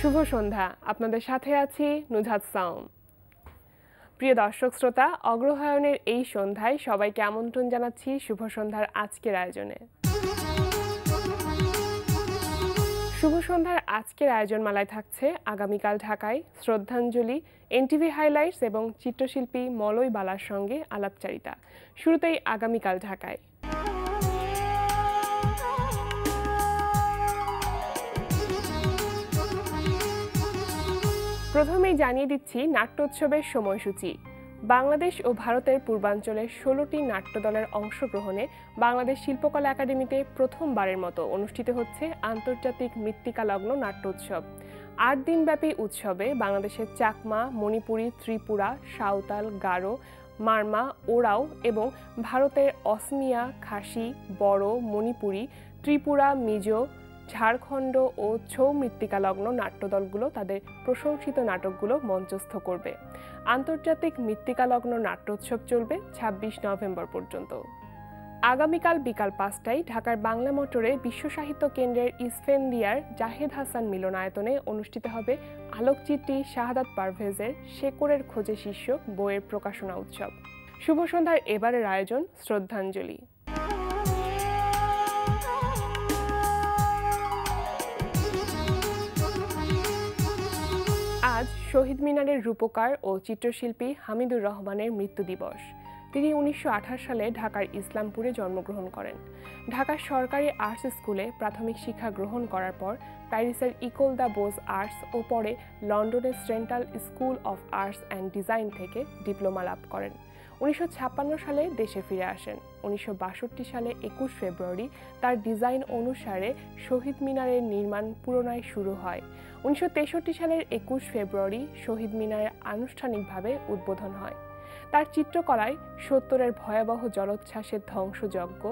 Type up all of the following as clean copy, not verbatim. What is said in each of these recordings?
শুভ সন্ধ্যা, আপনাদের সাথে আছি নুজহাত সাউম। প্রিয় দর্শক শ্রোতা, অগ্রহায়ণের এই সন্ধ্যায় সবাইকে আমন্ত্রণ জানাচ্ছি শুভ সন্ধ্যার আজকের আয়োজনে। শুভ সন্ধ্যার আজকের আয়োজনমালায় থাকছে আগামীকাল ঢাকায় শ্রদ্ধাঞ্জলি, এনটিভি হাইলাইটস এবং চিত্রশিল্পী মলয় বালার সঙ্গে আলাপচারিতা। শুরুতেই আগামীকাল ঢাকায়। প্রথমেই জানিয়ে দিচ্ছি নাট্যোৎসবের সময়সূচি। বাংলাদেশ ও ভারতের পূর্বাঞ্চলের 16টি নাট্যদলের অংশগ্রহণে বাংলাদেশ শিল্পকলা একাডেমিতে প্রথমবারের মতো অনুষ্ঠিত হচ্ছে আন্তর্জাতিক মৃত্তিকালগ্ন নাট্যোৎসব। 8 দিনব্যাপী উৎসবে বাংলাদেশের চাকমা, মণিপুরী, ত্রিপুরা, সাঁওতাল, গারো, মারমা, ওরাও এবং ভারতের অসমিয়া, খাসি, বড়ো, মণিপুরী, ত্রিপুরা, মিজো, ঝাড়খণ্ড ও ছৌ মৃত্তিকালগ্ন নাট্যদলগুলো তাদের প্রশংসিত নাটকগুলো মঞ্চস্থ করবে। আন্তর্জাতিক মৃত্তিকালগ্ন নাট্যোৎসব চলবে 26 নভেম্বর পর্যন্ত। আগামীকাল বিকাল 5টায় ঢাকার বাংলা মোটরে বিশ্ব সাহিত্য কেন্দ্রের ইসফেন্দিয়ার জাহেদ হাসান মিলনায়তনে অনুষ্ঠিত হবে আলোকচিত্রী শাহাদাত পারভেজের শেকড়ের খোঁজে শীর্ষক বইয়ের প্রকাশনা উৎসব। শুভ সন্ধ্যার এবারের আয়োজন শ্রদ্ধাঞ্জলি। আজ শহীদ মিনারের রূপকার ও চিত্রশিল্পী হামিদুর রহমানের মৃত্যু দিবস। তিনি 1928 সালে ঢাকার ইসলামপুরে জন্মগ্রহণ করেন। ঢাকার সরকারি আর্টস স্কুলে প্রাথমিক শিক্ষা গ্রহণ করার পর প্যারিসের ইকোল দ্য বোজ আর্টস ও পরে লন্ডনের central school of arts and design থেকে ডিপ্লোমা লাভ করেন। 1956 সালে দেশে ফিরে আসেন। 1962 সালে 21 ফেব্রুয়ারি তার ডিজাইন অনুসারে শহীদ মিনারের নির্মাণ পুনরায় শুরু হয়। 1963 সালের 21 ফেব্রুয়ারি শহীদ মিনারের আনুষ্ঠানিকভাবে উদ্বোধন হয়। তার চিত্রকলায় 70-এর ভয়াবহ জলোচ্ছ্বাসের ধ্বংসযজ্ঞ,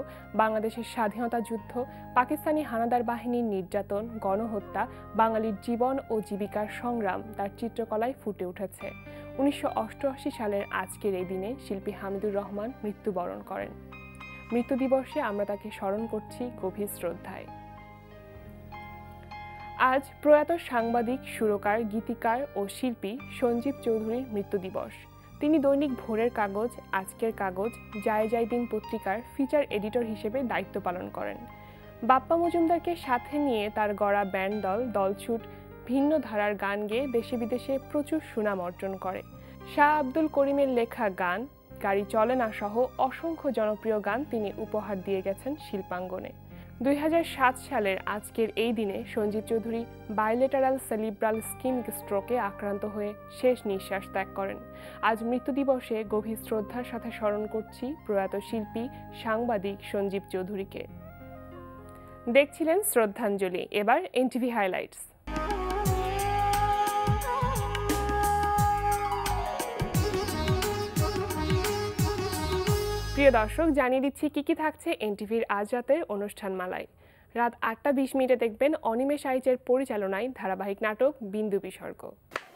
বাংলাদেশের স্বাধীনতা যুদ্ধ, পাকিস্তানি হানাদার বাহিনীর নির্যাতন, গণহত্যা, বাঙালির জীবন ও জীবিকার সংগ্রাম তার চিত্রকলায় ফুটে উঠেছে। 1988 সালের আজকের এই দিনে শিল্পী হামিদুর রহমান মৃত্যুবরণ করেন। মৃত্যু দিবসে আমরা তাকে স্মরণ করছি গভীর শ্রদ্ধায়। আজ প্রয়াত সাংবাদিক, সুরকার, গীতিকার ও শিল্পী সঞ্জীব চৌধুরীর মৃত্যু দিবস। তিনি দৈনিক ভোরের কাগজ, আজকের কাগজ, যায় যায় দিন পত্রিকার ফিচার এডিটর হিসেবে দায়িত্ব পালন করেন। বাপ্পা মজুমদারকে সাথে নিয়ে তার গড়া ব্যান্ড দল দলছুট ভিন্ন ধারার গান গেয়ে দেশে বিদেশে প্রচুর সুনাম অর্জন করে। শাহ আব্দুল করিমের লেখা গান, গাড়ি চলে না সহ অসংখ্য জনপ্রিয় গান তিনি উপহার দিয়ে গেছেন শিল্পাঙ্গনে। 2007 সালের আজকের এই দিনে Sanjeev Chowdhury bilateral cerebral ischaemic স্ট্রোকে আক্রান্ত হয়ে শেষ নিঃশ্বাস ত্যাগ করেন। আজ মৃত্যু দিবসে গভীর শ্রদ্ধার সাথে স্মরণ করছি প্রয়াত শিল্পী, সাংবাদিক সঞ্জীব চৌধুরীকে। দেখছিলেন শ্রদ্ধাঞ্জলি। এবার এনটিভি হাইলাইটস। প্রিয় দর্শক, জানিয়ে দিচ্ছি কি থাকছে এনটিভির আজ রাতের অনুষ্ঠানমালায়। রাত 8:20 দেখবেন অনিমেষ আইচের পরিচালনায় ধারাবাহিক নাটক বিন্দু বিসর্গ।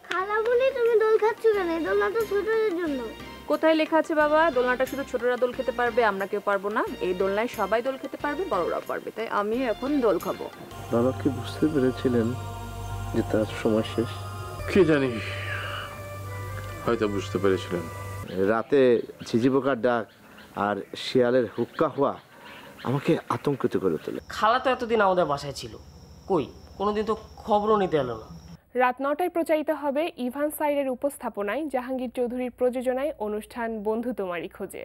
খালা বলি তুমি দোল খাচ্ছ কেন? দোলনাটা ছোটদের জন্য। কোথায় লেখা আছে বাবা দোলনাটা শুধু ছোটরা দোল খেতে পারবে, আমরা কেউ পারবো না? এই দোলনায় সবাই দোল খেতে পারবে, বড়রাও পারবে, তাই আমি এখন দোল খাবো। বাবা কি বুঝতে পেরেছিলেন যে তার সময় শেষ? কি জানি, হয়তো বুঝতে পেরেছিলেন। রাতে ঝিঝি পোকার ডাক আর শিয়ালের হুক্কা হওয়া আমাকে আতঙ্কিত করে তোলে। খালা তো এতদিন আমাদের বাসায় ছিল, কই কোনোদিন তো খবরও নিতে এলো না। রাত 9টায় প্রচারিত হবে ইভান সাইরের উপস্থাপনায় জাহাঙ্গীর চৌধুরীর প্রযোজনায় অনুষ্ঠান বন্ধু তোমারই খোঁজে।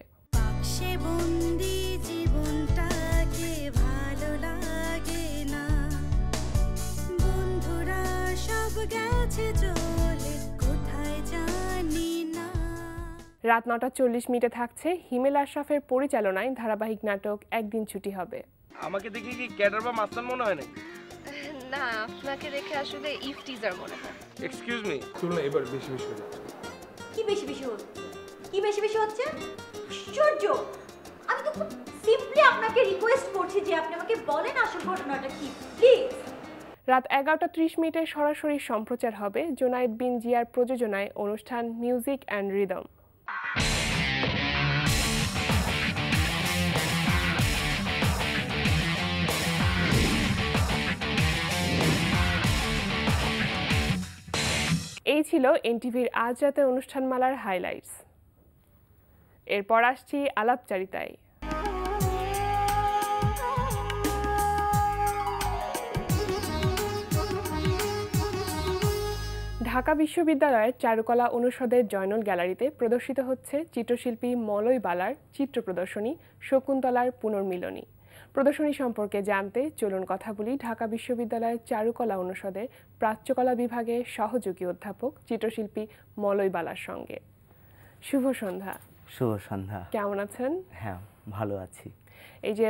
রাত 9:40 থাকছে হিমেল আশরাফের পরিচালনায় ধারাবাহিক নাটক একদিন ছুটি হবে। আমাকে দেখে কি ক্যাডার বা মাস্টার মনে হয় না? না, আপনাকে দেখে আসলে ইফ টিজার মনে হয়। এক্সকিউজ মি, শুনুন এবার বেশি বেশি হয়ে যাচ্ছে। কি বেশি বেশি হচ্ছে? কি বেশি বেশি হচ্ছে? আশ্চর্য! আমি তো খুব সিম্পলি আপনাকে রিকোয়েস্ট করছি যে আপনি আমাকে বলেন আসল ঘটনাটা কি, প্লিজ। রাত 11:30 সরাসরি সম্প্রচার হবে জোনায়েদ বিন জিয়ার প্রযোজনায় অনুষ্ঠান মিউজিক অ্যান্ড রিদম। এই ছিল এনটিভির আজ রাতের অনুষ্ঠানমালার হাইলাইটস। এরপর আসছি আলাপচারিতায়। ঢাকা বিশ্ববিদ্যালয়ের চারুকলা অনুষদের জয়নুল গ্যালারিতে প্রদর্শিত হচ্ছে চিত্রশিল্পী মলয় বালার চিত্র প্রদর্শনী শকুন্তলার পুনর্মিলনী। প্রদর্শনী সম্পর্কে জানতে চলুন কথা বলি ঢাকা বিশ্ববিদ্যালয়ের চারুকলা অনুষদের প্রাচ্যকলা বিভাগের সহযোগী অধ্যাপক চিত্রশিল্পী মলয় বালার সঙ্গে। শুভ সন্ধ্যা। শুভ সন্ধ্যা। কেমন আছেন? হ্যাঁ, ভালো আছি। এই যে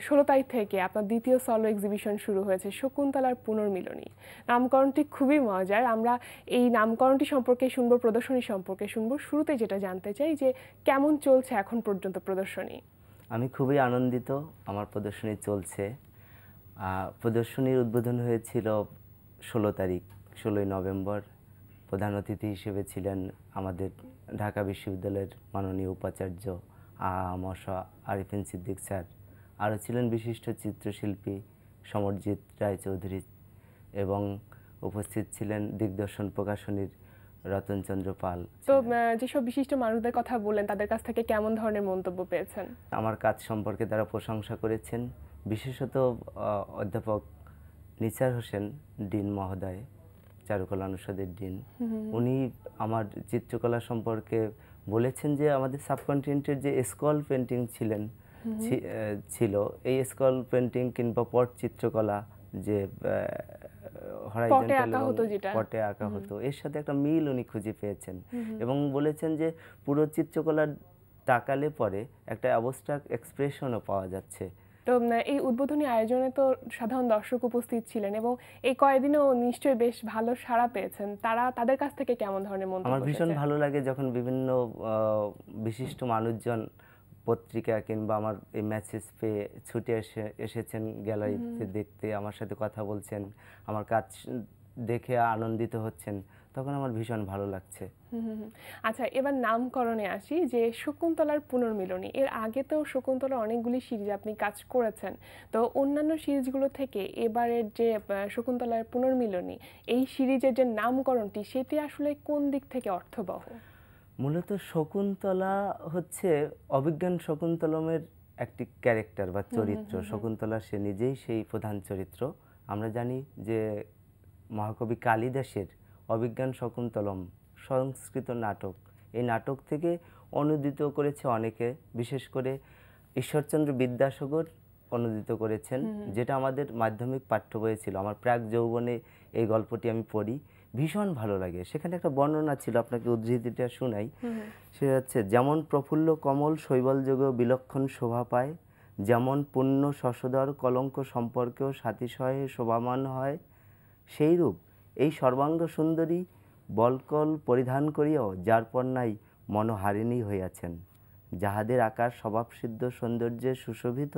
16 তারিখ থেকে আপনার দ্বিতীয় সলো এক্সিবিশন শুরু হয়েছে শকুন্তলার পুনর্মিলনী। নামকরণটি খুবই মজার। আমরা এই নামকরণটি সম্পর্কে শুনবো, প্রদর্শনী সম্পর্কে শুনবো। শুরুতে যেটা জানতে চাই যে কেমন চলছে এখন পর্যন্ত প্রদর্শনী? আমি খুবই আনন্দিত, আমার প্রদর্শনী চলছে। প্রদর্শনীর উদ্বোধন হয়েছিল 16 তারিখ, 16ই নভেম্বর। প্রধান অতিথি হিসেবে ছিলেন আমাদের ঢাকা বিশ্ববিদ্যালয়ের মাননীয় উপাচার্য মশা আরিফিন সিদ্দিক স্যার। আরও ছিলেন বিশিষ্ট চিত্রশিল্পী সমরজিৎ রায়চৌধুরী এবং উপস্থিত ছিলেন দিগদর্শন প্রকাশনীর রতনচন্দ্র পাল। তো যেসব বিশিষ্ট মানুষদের কথা বললেন তাদের কাছ থেকে কেমন ধরনের মন্তব্য পেয়েছেন? আমার কাজ সম্পর্কে তারা প্রশংসা করেছেন, বিশেষত অধ্যাপক নিসার হোসেন ডিন মহোদয়, চারুকলা অনুষদের ডিন। উনি আমার চিত্রকলা সম্পর্কে বলেছেন যে আমাদের সাবকন্টিনেন্টের যে স্কল পেন্টিং ছিল, এই স্কল পেন্টিং কিংবা পট চিত্রকলা যে পটে আঁকা হতো, এর সাথে একটা মিল উনি খুঁজে পেয়েছেন এবং বলেছেন যে পুরো চিত্রকলার তাকালে পরে একটা অ্যাবস্ট্রাক্ট এক্সপ্রেশনও পাওয়া যাচ্ছে। তো এই উদ্বোধনী আয়োজনে তো সাধারণ দর্শক উপস্থিত ছিলেন এবং এই কয়েকদিনও নিশ্চয়ই বেশ ভালো সাড়া পেয়েছেন। তাদের কাছ থেকে কেমন ধরনের মন্তব্য? আমার ভীষণ ভালো লাগে যখন বিভিন্ন বিশিষ্ট মানুষজন পত্রিকা কিংবা আমার এই মেসেজ পেয়ে ছুটে এসেছেন গ্যালারিতে দেখতে, আমার সাথে কথা বলছেন, আমার কাজ দেখে আনন্দিত হচ্ছেন, তখন আমার ভীষণ ভালো লাগছে। আচ্ছা, এবার নামকরণে আসি যে শকুন্তলার পুনর্মিলনী। এর আগে তো শকুন্তলার অনেকগুলি সিরিজ আপনি কাজ করেছেন, তো অন্যান্য সিরিজগুলো থেকে এবারের যে শকুন্তলার পুনর্মিলনী, এই সিরিজের যে নামকরণটি সেটি আসলে কোন দিক থেকে অর্থবহ? মূলত শকুন্তলা হচ্ছে অভিজ্ঞান শকুন্তলমের একটি ক্যারেক্টার বা চরিত্র। শকুন্তলা সে নিজেই সেই প্রধান চরিত্র। আমরা জানি যে মহাকবি কালিদাসের অভিজ্ঞান শকুন্তলম সংস্কৃত নাটক, এই নাটক থেকে অনুদিত করেছে অনেকে, বিশেষ করে ঈশ্বরচন্দ্র বিদ্যাসাগর অনুদিত করেছেন, যেটা আমাদের মাধ্যমিক পাঠ্য বইয়ে ছিল। আমার প্রাক যৌবনে এই গল্পটি আমি পড়ি, ভীষণ ভালো লাগে। সেখানে একটা বর্ণনা ছিল, আপনাকে উদ্ধৃতিটা শোনাই। সেটা হচ্ছে, যেমন প্রফুল্ল কমল শৈবলযোগ বিলক্ষণ শোভা পায়, যেমন পুণ্য শশধর কলঙ্ক সম্পর্কেও সাতিশয়ে শোভামান হয়, সেইরূপ এই সর্বাঙ্গ সুন্দরী বলকল পরিধান করিয়াও যার পণ্যায় মনোহারিণী হইয়াছেন, যাহাদের আকার স্বভাবসিদ্ধ সৌন্দর্যে সুশোভিত,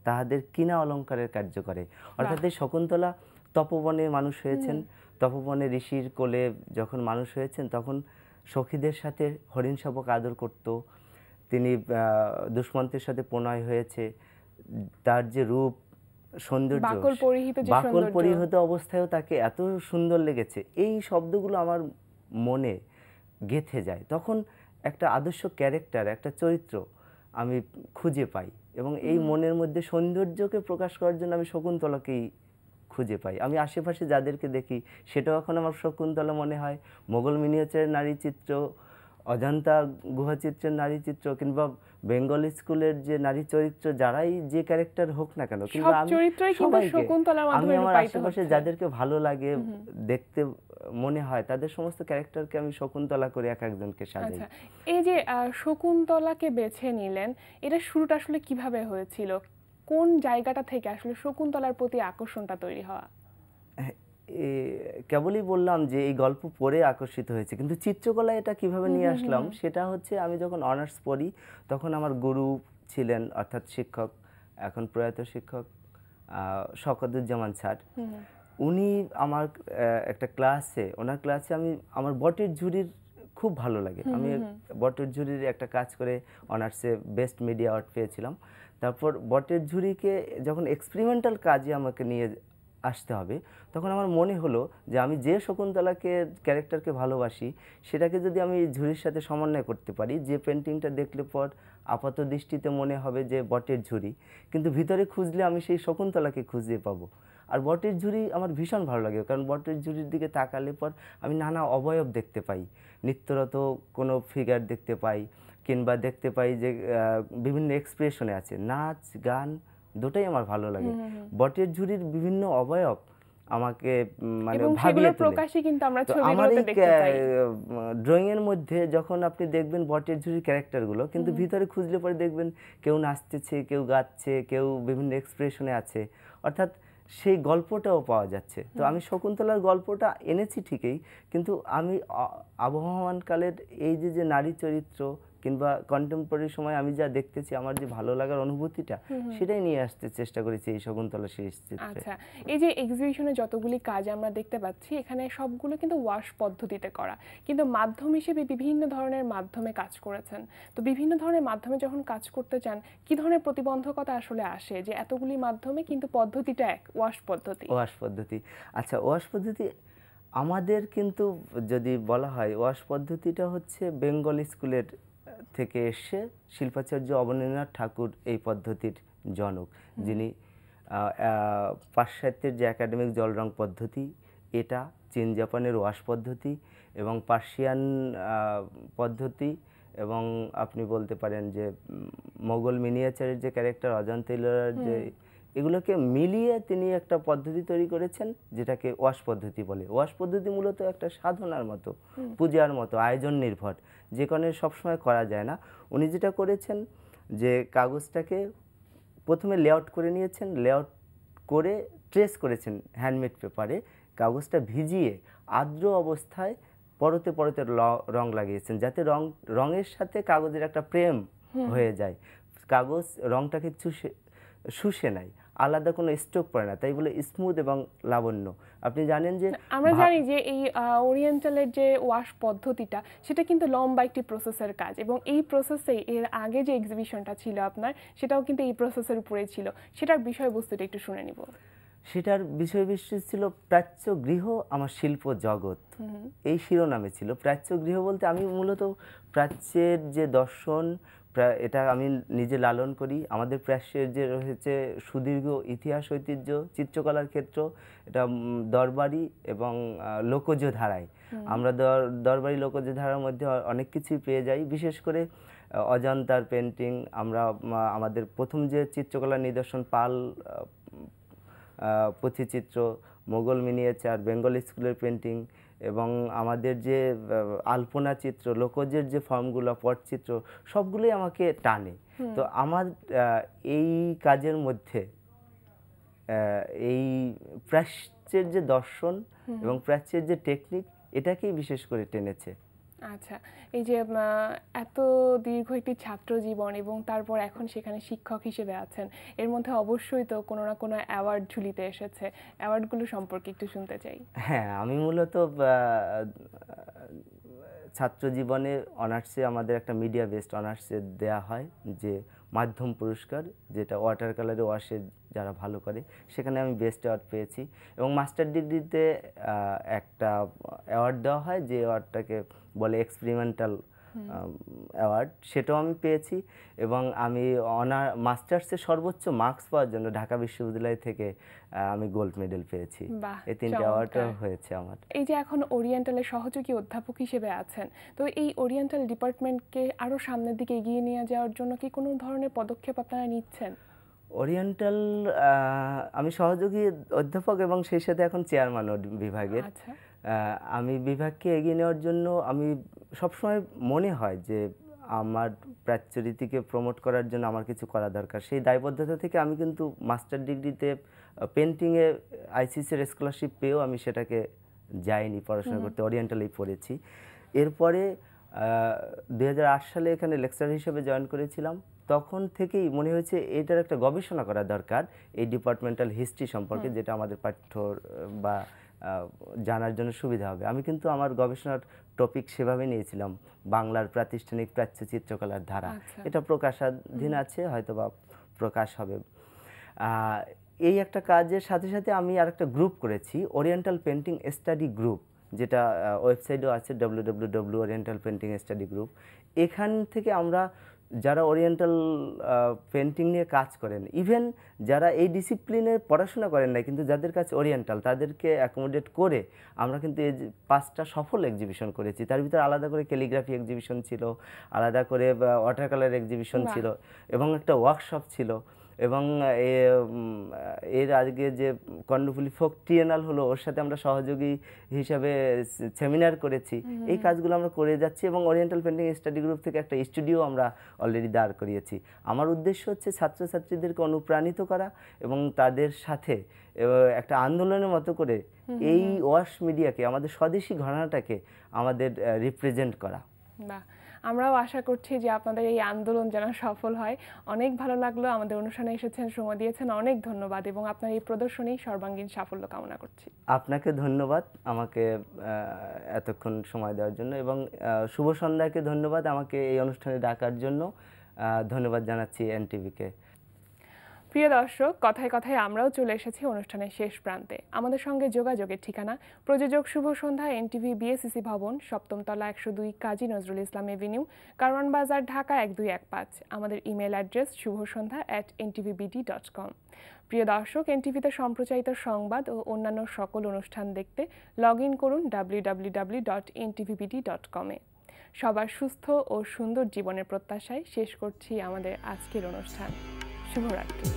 তাহাদের কিনা অলঙ্কারের কার্য করে। অর্থাৎ এই শকুন্তলা তপবনে মানুষ হয়েছেন, তপবনে ঋষির কোলে যখন মানুষ হয়েছেন তখন সখীদের সাথে হরিণ শাবক আদর করত, তিনি দুষ্মন্তের সাথে প্রণয় হয়েছে, তার যে রূপ সৌন্দর্য, বাকল পরিহিত অবস্থায়ও তাকে এত সুন্দর লেগেছে, এই শব্দগুলো আমার মনে গেঁথে যায়। তখন একটা আদর্শ ক্যারেক্টার, একটা চরিত্র আমি খুঁজে পাই এবং এই মনের মধ্যে সৌন্দর্যকে প্রকাশ করার জন্য আমি শকুন্তলাকেই খুঁজে পাই। আমি আশেপাশে যাদেরকে দেখি সেটাও এখন আমার শকুন্তলা মনে হয়। মোগল মিনিয়েচারের নারী চিত্র, অজন্তা গুহাচিত্রের নারী চিত্র কিংবা বেঙ্গল স্কুলের যে নারী চরিত্র, যারাই যে ক্যারেক্টার হোক না কেন, কিংবা আমি আমার আশেপাশে যাদেরকে ভালো লাগে দেখতে মনে হয় তাদের সমস্ত ক্যারেক্টারকে আমি শকুন্তলা করে এক একজনকে সাজাই। এই যে শকুন্তলাকে বেছে নিলেন, এটা শুরুটা আসলে কিভাবে হয়েছিল? কোন জায়গাটা থেকে আসলে শকুন্তলার প্রতি আকর্ষণটা তৈরি হওয়া? কেবলই বললাম যে এই গল্প পড়ে আকর্ষিত হয়েছে, কিন্তু চিত্রকলা এটা কিভাবে নিয়ে আসলাম সেটা হচ্ছে, আমি যখন অনার্স পড়ি তখন আমার গুরু ছিলেন, অর্থাৎ শিক্ষক, এখন প্রয়াত শিক্ষক শওকতুজ্জামান স্যার। উনি আমার একটা ক্লাসে, ওনার ক্লাসে আমার বটের ঝুড়ির খুব ভালো লাগে। আমি বটের ঝুড়ির একটা কাজ করে অনার্সে বেস্ট মিডিয়া অ্যাওয়ার্ড পেয়েছিলাম। তারপর বটের ঝুড়িকে যখন এক্সপেরিমেন্টাল কাজে আমাকে নিয়ে আসতে হবে, তখন আমার মনে হলো যে আমি যে শকুন্তলাকে ক্যারেক্টারকে ভালোবাসি সেটাকে যদি আমি ঝুড়ির সাথে সমন্বয় করতে পারি, যে পেন্টিংটা দেখলে পর আপাত দৃষ্টিতে মনে হবে যে বটের ঝুড়ি, কিন্তু ভিতরে খুঁজলে আমি সেই শকুন্তলাকে খুঁজে পাবো। আর বটের ঝুড়ি আমার ভীষণ ভালো লাগে, কারণ বটের ঝুড়ির দিকে তাকালে পর আমি নানা অবয়ব দেখতে পাই, নিত্যরত কোনো ফিগার দেখতে পাই, কিংবা দেখতে পাই যে বিভিন্ন এক্সপ্রেশনে আছে, নাচ গান দুটোই আমার ভালো লাগে। বটের ঝুড়ির বিভিন্ন অবয়ব আমাকে মানে ভাবিয়ে তোলে। প্রকাশই কিন্তু আমরা তো আমার এই ড্রয়িং এর মধ্যে যখন আপনি দেখবেন বটের ঝুড়ির ক্যারেক্টারগুলো, কিন্তু ভিতরে খুঁজলে পরে দেখবেন কেউ নাচতেছে, কেউ গাচ্ছে, কেউ বিভিন্ন এক্সপ্রেশনে আছে, অর্থাৎ সেই গল্পটাও পাওয়া যাচ্ছে। তো আমি শকুন্তলার গল্পটা এনেছি ঠিকই, কিন্তু আমি আবহমানকালের এই যে নারী চরিত্র কিংবা কন্টেম্পোরারি সময় আমি যা দেখতেছি, আমার যে ভালো লাগার অনুভূতিটা, সেটাই নিয়ে আসতে চেষ্টা করেছি এই শকুন্তলা সিরিজ চিত্রে। আচ্ছা, এই যে এক্সিবিশনে যতগুলি কাজ আমরা দেখতে পাচ্ছি, এখানে সবগুলো কিন্তু ওয়াশ পদ্ধতিতে করা, কিন্তু মাধ্যম হিসেবে বিভিন্ন ধরনের মাধ্যমে কাজ করেছেন। তো বিভিন্ন ধরনের মাধ্যমে যখন কাজ করতে চান, কি ধরনের প্রতিবন্ধকতা আসলে আসে যে এতগুলি মাধ্যমে কিন্তু পদ্ধতিটা এক, ওয়াশ পদ্ধতি? ওয়াশ পদ্ধতি, আচ্ছা, ওয়াশ পদ্ধতি আমাদের কিন্তু যদি বলা হয়, ওয়াশ পদ্ধতিটা হচ্ছে বেঙ্গল স্কুলের থেকে এসে শিল্পাচার্য অবনীন্দ্রনাথ ঠাকুর এই পদ্ধতির জনক, যিনি পাশ্চাত্যের যে একাডেমিক জল রং পদ্ধতি, এটা চীন জাপানের ওয়াশ পদ্ধতি এবং পার্সিয়ান পদ্ধতি, এবং আপনি বলতে পারেন যে মোগল মিনিয়েচারের যে ক্যারেক্টার অজন্তা ইলোরার যে, এগুলোকে মিলিয়ে তিনি একটা পদ্ধতি তৈরি করেছেন যেটাকে ওয়াশ পদ্ধতি বলে। ওয়াশ পদ্ধতি মূলত একটা সাধনার মতো, পূজার মতো, আয়োজন নির্ভর, যে কারণে সবসময় করা যায় না। উনি যেটা করেছেন যে কাগজটাকে প্রথমে লেআউট করে নিয়েছেন, লেআউট করে ট্রেস করেছেন হ্যান্ডমেড পেপারে, কাগজটা ভিজিয়ে আর্দ্র অবস্থায় পরতে পরতে রং লাগিয়েছেন, যাতে রঙের সাথে কাগজের একটা প্রেম হয়ে যায়, কাগজ রংটাকে শুষে নেয়, আলাদা কোনো স্ট্রোক পড়ে না, তাই বলে স্মুথ এবং লাবণ্য। আপনি জানেন যে আমরা জানি যে এই ওরিয়েন্টালের যে ওয়াশ পদ্ধতিটা, সেটা কিন্তু লম্বা একটি প্রসেসের কাজ, এবং এই প্রসেসে এর আগে যে এক্সিবিশনটা ছিল আপনার, সেটাও কিন্তু এই প্রসেসের উপরে ছিল। সেটার বিষয়বস্তুটা একটু শুনে নিব। সেটার বিষয়বস্তু ছিল প্রাচ্য গৃহ আমার শিল্প জগৎ, এই শিরোনামে ছিল। প্রাচ্য গৃহ বলতে আমি মূলত প্রাচ্যের যে দর্শন, এটা আমি নিজে লালন করি। আমাদের প্রাচ্যের যে রয়েছে সুদীর্ঘ ইতিহাস ঐতিহ্য, চিত্রকলার ক্ষেত্র, এটা দরবারি এবং লোকজ ধারায়। আমরা দরবারি লোকজ ধারার মধ্যে অনেক কিছুই পেয়ে যাই, বিশেষ করে অজন্তার পেন্টিং। আমরা আমাদের প্রথম যে চিত্রকলার নিদর্শন, পাল পুঁথিচিত্র, মোগল মিনিয়েচার, বেঙ্গল স্কুলের পেন্টিং, এবং আমাদের যে আলপনা চিত্র, লোকজের যে ফর্মগুলো, পটচিত্র, সবগুলোই আমাকে টানে। তো আমার এই কাজের মধ্যে এই প্রাচ্যের যে দর্শন এবং প্রাচ্যের যে টেকনিক, এটাকেই বিশেষ করে টেনেছে। আচ্ছা, এই যে এত দীর্ঘ একটি ছাত্র জীবন এবং তারপর এখন সেখানে শিক্ষক হিসেবে আছেন, এর মধ্যে অবশ্যই তো কোনো না কোনো অ্যাওয়ার্ড ঝুলিতে এসেছে, অ্যাওয়ার্ডগুলো সম্পর্কে একটু শুনতে চাই। হ্যাঁ, আমি মূলত ছাত্র জীবনে অনার্সে আমাদের একটা মিডিয়া বেসড অনার্সে দেয়া হয় যে মাধ্যম পুরস্কার, যেটা ওয়াটার কালারে ওয়াশের যারা ভালো করে, সেখানে আমি বেস্ট অ্যাওয়ার্ড পেয়েছি। এবং মাস্টার ডিগ্রিতে একটা অ্যাওয়ার্ড দেওয়া হয়, যে অ্যাওয়ার্ডটাকে বলে এক্সপেরিমেন্টাল অ্যাওয়ার্ড, সেটাও আমি পেয়েছি। এবং আমি মাস্টার্সে সর্বোচ্চ মার্কস পাওয়ার জন্য ঢাকা বিশ্ববিদ্যালয় থেকে আমি গোল্ড মেডেল পেয়েছি। এই 3টে অ্যাওয়ার্ডও হয়েছে আমার। এই যে এখন ওরিয়েন্টালের সহযোগী অধ্যাপক হিসেবে আছেন, তো এই ওরিয়েন্টাল ডিপার্টমেন্টকে আরও সামনের দিকে এগিয়ে নিয়ে যাওয়ার জন্য কি কোনো ধরনের পদক্ষেপ আপনারা নিচ্ছেন? ওরিয়েন্টাল আমি সহযোগী অধ্যাপক এবং সেই সাথে এখন চেয়ারম্যান বিভাগের। আমি বিভাগকে এগিয়ে নেওয়ার জন্য আমি সবসময় মনে হয় যে আমার প্রাচ্যরীতিকে প্রমোট করার জন্য আমার কিছু করা দরকার। সেই দায়বদ্ধতা থেকে আমি কিন্তু মাস্টার ডিগ্রিতে পেন্টিংয়ে আইসিসির স্কলারশিপ পেয়েও আমি সেটাকে যাইনি পড়াশোনা করতে, ওরিয়েন্টালেই পড়েছি। এরপরে 2008 সালে এখানে লেকচারার হিসেবে জয়েন করেছিলাম। তখন থেকেই মনে হয়েছে এটার একটা গবেষণা করা দরকার এই ডিপার্টমেন্টাল হিস্ট্রি সম্পর্কে, যেটা আমাদের পাঠ্য বা জানার জন্য সুবিধা হবে। আমি কিন্তু আমার গবেষণার টপিক সেভাবে নিয়েছিলাম, বাংলার প্রাতিষ্ঠানিক প্রাচ্য চিত্রকলার ধারা। এটা প্রকাশাধীন আছে, হয়তো বা প্রকাশ হবে। এই একটা কাজের সাথে সাথে আমি আরেকটা গ্রুপ করেছি, ওরিয়েন্টাল পেন্টিং স্টাডি গ্রুপ, যেটা ওয়েবসাইটেও আছে www.orientalpaintingstudy group। এখান থেকে আমরা যারা ওরিয়েন্টাল পেন্টিং নিয়ে কাজ করেন, ইভেন যারা এই ডিসিপ্লিনে পড়াশোনা করেন না কিন্তু যাদের কাছে ওরিয়েন্টাল, তাদেরকে অ্যাকোমোডেট করে আমরা কিন্তু এই 5টা সফল এক্সিবিশন করেছি। তার ভিতরে আলাদা করে ক্যালিগ্রাফি এক্সিবিশন ছিল, আলাদা করে ওয়াটার কালার এক্সিবিশন ছিল, এবং একটা ওয়ার্কশপ ছিল, এবং এর আগে যে কর্ণফুলী ফোক ট্রিয়েনাল হলো ওর সাথে আমরা সহযোগী হিসাবে সেমিনার করেছি। এই কাজগুলো আমরা করে যাচ্ছি, এবং ওরিয়েন্টাল পেন্টিং স্টাডি গ্রুপ থেকে একটা স্টুডিও আমরা অলরেডি দাঁড় করিয়েছি। আমার উদ্দেশ্য হচ্ছে ছাত্রছাত্রীদেরকে অনুপ্রাণিত করা এবং তাদের সাথে একটা আন্দোলনের মতো করে এই ওয়াশ মিডিয়াকে, আমাদের স্বদেশি ঘরানাটাকে আমাদের রিপ্রেজেন্ট করা। বাহ, আমরাও আশা করছি যে আপনাদের এই আন্দোলন যেন সফল হয়। অনেক ভালো লাগলো, আমাদের অনুষ্ঠানে এসেছেন, সময় দিয়েছেন, অনেক ধন্যবাদ, এবং আপনার এই প্রদর্শনী সর্বাঙ্গীন সাফল্য কামনা করছি। আপনাকে ধন্যবাদ আমাকে এতক্ষণ সময় দেওয়ার জন্য, এবং শুভ সন্ধ্যাকে ধন্যবাদ আমাকে এই অনুষ্ঠানে ডাকার জন্য। ধন্যবাদ জানাচ্ছি এনটিভিকে। প্রিয় দর্শক, কথায় কথায় আমরাও চলে এসেছি অনুষ্ঠানের শেষ প্রান্তে। আমাদের সঙ্গে যোগাযোগের ঠিকানা প্রযোজক শুভ সন্ধ্যা, এনটিভি বিএসসিসি ভবন, 7ম তলা, 102 কাজী নজরুল ইসলাম এভিনিউ, কারওয়ান বাজার, ঢাকা 1215। আমাদের ইমেল অ্যাড্রেস shubhosandha@ntvbd.com। প্রিয় দর্শক, এনটিভিতে সম্প্রচারিত সংবাদ ও অন্যান্য সকল অনুষ্ঠান দেখতে লগ ইন করুন www.ntvbd.com এ। সবার সুস্থ ও সুন্দর জীবনের প্রত্যাশায় শেষ করছি আমাদের আজকের অনুষ্ঠান। শুভরাত্রি।